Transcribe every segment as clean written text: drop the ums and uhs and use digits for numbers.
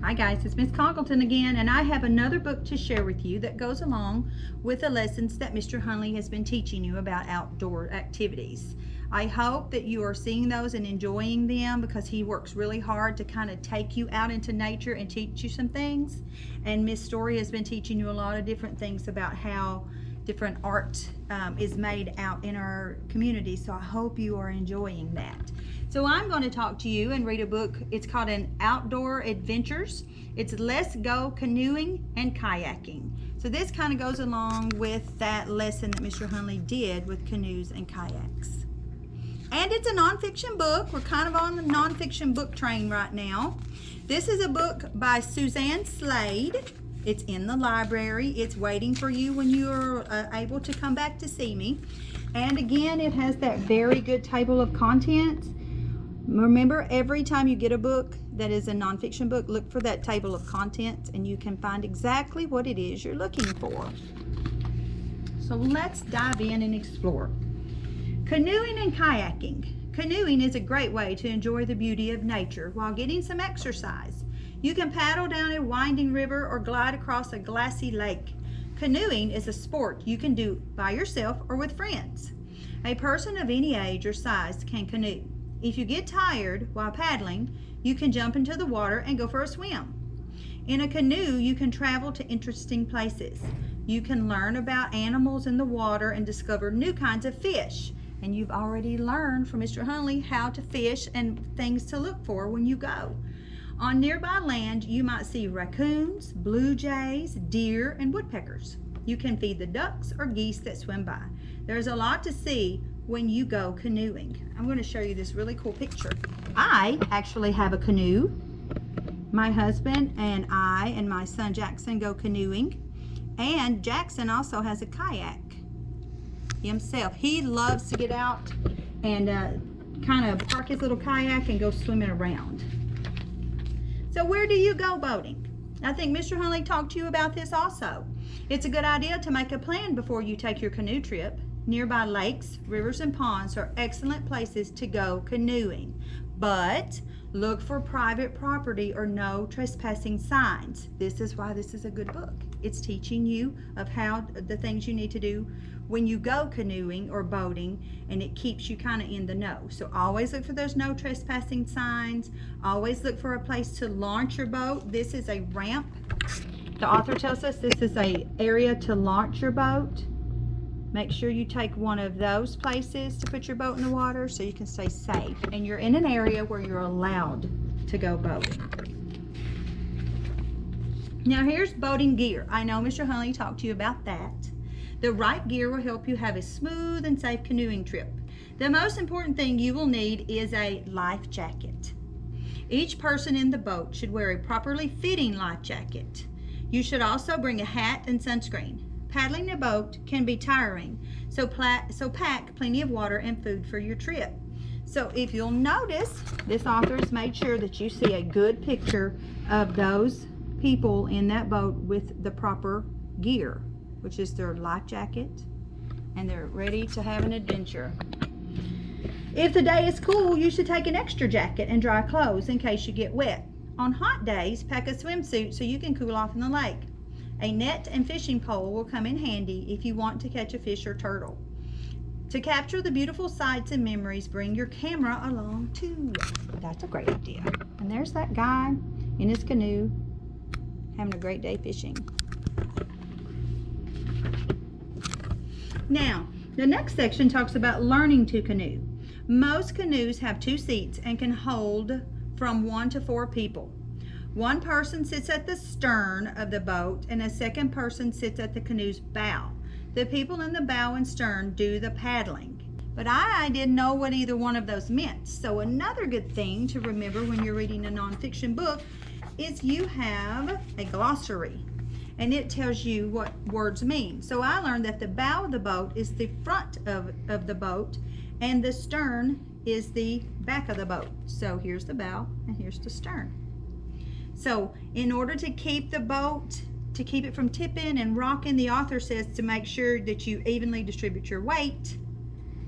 Hi guys, it's Miss Congleton again, and I have another book to share with you that goes along with the lessons that Mr. Hunley has been teaching you about outdoor activities. I hope that you are seeing those and enjoying them, because he works really hard to kind of take you out into nature and teach you some things. And Miss Story has been teaching you a lot of different things about how different art is made out in our community, so I hope you are enjoying that. So I'm going to talk to you and read a book. It's called An Outdoor Adventures. It's Let's Go Canoeing and Kayaking. So this kind of goes along with that lesson that Mr. Hunley did with canoes and kayaks. And it's a nonfiction book. We're kind of on the nonfiction book train right now. This is a book by Suzanne Slade. It's in the library. It's waiting for you when you're able to come back to see me. And again, it has that very good table of contents. Remember, every time you get a book that is a nonfiction book, look for that table of contents and you can find exactly what it is you're looking for. So let's dive in and explore. Canoeing and kayaking. Canoeing is a great way to enjoy the beauty of nature while getting some exercise. You can paddle down a winding river or glide across a glassy lake. Canoeing is a sport you can do by yourself or with friends. A person of any age or size can canoe. If you get tired while paddling, you can jump into the water and go for a swim. In a canoe, you can travel to interesting places. You can learn about animals in the water and discover new kinds of fish. And you've already learned from Mr. Hunley how to fish and things to look for when you go. On nearby land, you might see raccoons, blue jays, deer, and woodpeckers. You can feed the ducks or geese that swim by. There's a lot to see when you go canoeing. I'm going to show you this really cool picture. I actually have a canoe. My husband and I and my son Jackson go canoeing. And Jackson also has a kayak himself. He loves to get out and kind of park his little kayak and go swimming around. So where do you go boating? I think Mr. Hunley talked to you about this also. It's a good idea to make a plan before you take your canoe trip. Nearby lakes, rivers, and ponds are excellent places to go canoeing, but look for private property or no trespassing signs. This is why this is a good book. It's teaching you of how the things you need to do when you go canoeing or boating, and it keeps you kind of in the know. So always look for those no trespassing signs. Always look for a place to launch your boat. This is a ramp. The author tells us this is an area to launch your boat. Make sure you take one of those places to put your boat in the water so you can stay safe. And you're in an area where you're allowed to go boating. Now here's boating gear. I know Mr. Hunley talked to you about that. The right gear will help you have a smooth and safe canoeing trip. The most important thing you will need is a life jacket. Each person in the boat should wear a properly fitting life jacket. You should also bring a hat and sunscreen. Paddling a boat can be tiring, so pack plenty of water and food for your trip. So if you'll notice, this author has made sure that you see a good picture of those people in that boat with the proper gear, which is their life jacket, and they're ready to have an adventure. If the day is cool, you should take an extra jacket and dry clothes in case you get wet. On hot days, pack a swimsuit so you can cool off in the lake. A net and fishing pole will come in handy if you want to catch a fish or turtle. To capture the beautiful sights and memories, bring your camera along too. That's a great idea. And there's that guy in his canoe having a great day fishing. Now, the next section talks about learning to canoe. Most canoes have 2 seats and can hold from 1 to 4 people. One person sits at the stern of the boat and a second person sits at the canoe's bow. The people in the bow and stern do the paddling. But I didn't know what either one of those meant. So another good thing to remember when you're reading a nonfiction book is you have a glossary, and it tells you what words mean. So I learned that the bow of the boat is the front of the boat, and the stern is the back of the boat. So here's the bow and here's the stern. So in order to keep the boat, to keep it from tipping and rocking, the author says to make sure that you evenly distribute your weight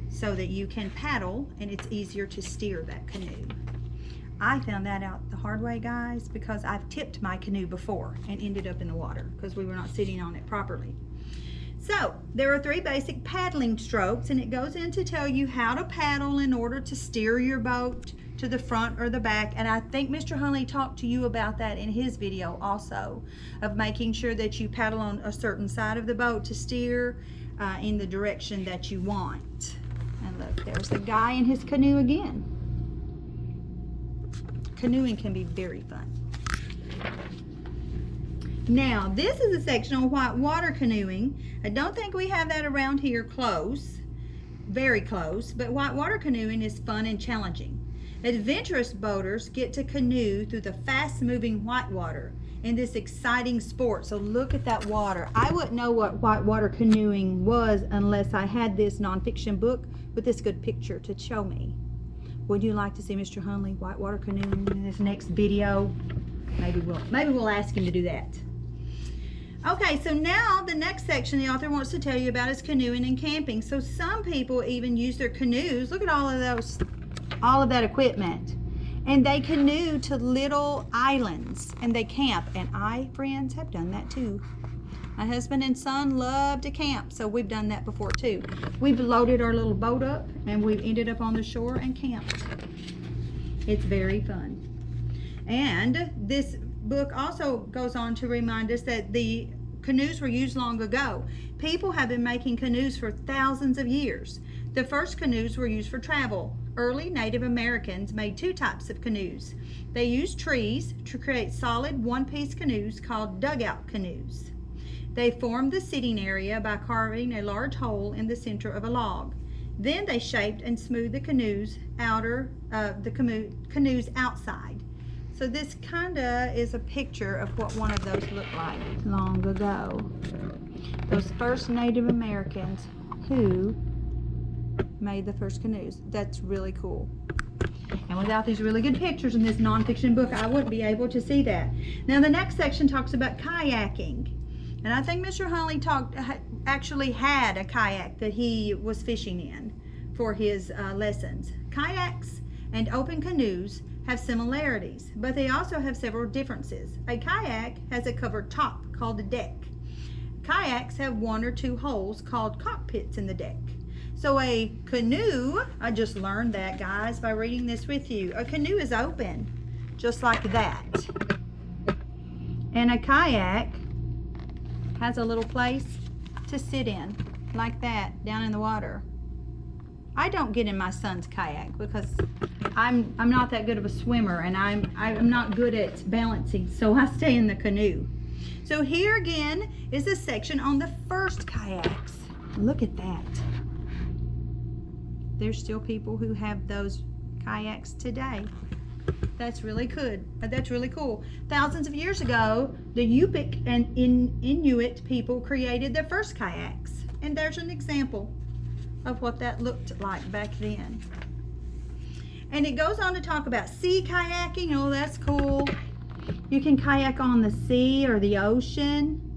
so that you can paddle and it's easier to steer that canoe. I found that out the hard way, guys, because I've tipped my canoe before and ended up in the water because we were not sitting on it properly. So there are 3 basic paddling strokes, and it goes in to tell you how to paddle in order to steer your boat to the front or the back. And I think Mr. Hunley talked to you about that in his video also, of making sure that you paddle on a certain side of the boat to steer in the direction that you want. And look, there's the guy in his canoe again. Canoeing can be very fun. Now, this is a section on whitewater canoeing. I don't think we have that around here close, very close, but whitewater canoeing is fun and challenging. Adventurous boaters get to canoe through the fast-moving whitewater in this exciting sport. So look at that water. I wouldn't know what whitewater canoeing was unless I had this nonfiction book with this good picture to show me. Would you like to see Mr. Hunley whitewater canoeing in this next video? Maybe we'll ask him to do that. Okay, so now the next section the author wants to tell you about is canoeing and camping. So some people even use their canoes. Look at all of that equipment. And they canoe to little islands and they camp. And I, friends, have done that too. My husband and son love to camp, so we've done that before too. We've loaded our little boat up and we've ended up on the shore and camped. It's very fun. And this book also goes on to remind us that the canoes were used long ago. People have been making canoes for thousands of years. The first canoes were used for travel. Early Native Americans made 2 types of canoes. They used trees to create solid one-piece canoes called dugout canoes. They formed the sitting area by carving a large hole in the center of a log. Then they shaped and smoothed the canoes outside. So this kinda is a picture of what one of those looked like long ago. Those first Native Americans who made the first canoes. That's really cool. And without these really good pictures in this nonfiction book, I wouldn't be able to see that. Now the next section talks about kayaking. And I think Mr. Hunley actually had a kayak that he was fishing in for his lessons. Kayaks and open canoes have similarities, but they also have several differences. A kayak has a covered top called a deck. Kayaks have 1 or 2 holes called cockpits in the deck. So a canoe, I just learned that, guys, by reading this with you. A canoe is open, just like that. And a kayak has a little place to sit in, like that, down in the water. I don't get in my son's kayak because I'm not that good of a swimmer, and I'm not good at balancing, so I stay in the canoe. So here again is a section on the first kayaks. Look at that. There's still people who have those kayaks today. That's really good. That's really cool. Thousands of years ago, the Yupik and Inuit people created their first kayaks. And there's an example of what that looked like back then. And it goes on to talk about sea kayaking. Oh, that's cool. You can kayak on the sea or the ocean.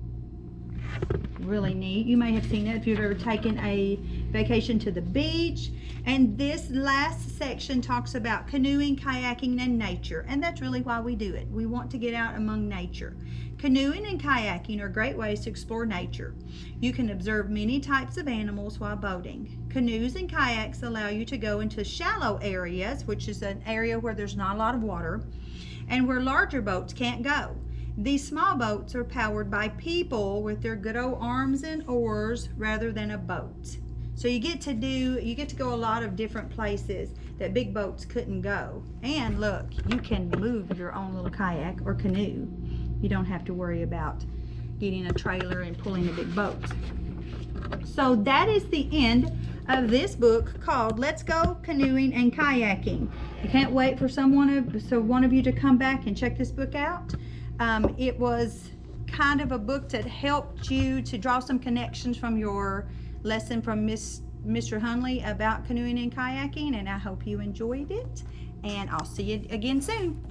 Really neat. You may have seen it if you've ever taken a vacation to the beach. And this last section talks about canoeing, kayaking, and nature. And that's really why we do it. We want to get out among nature. Canoeing and kayaking are great ways to explore nature. You can observe many types of animals while boating. Canoes and kayaks allow you to go into shallow areas, which is an area where there's not a lot of water, and where larger boats can't go. These small boats are powered by people with their good old arms and oars rather than a boat. So you get to go a lot of different places that big boats couldn't go. And look, you can move your own little kayak or canoe. You don't have to worry about getting a trailer and pulling a big boat. So that is the end of this book called Let's Go Canoeing and Kayaking. I can't wait for one of you to come back and check this book out. It was kind of a book that helped you to draw some connections from your lesson from Mr. Hunley about canoeing and kayaking, and I hope you enjoyed it, and I'll see you again soon.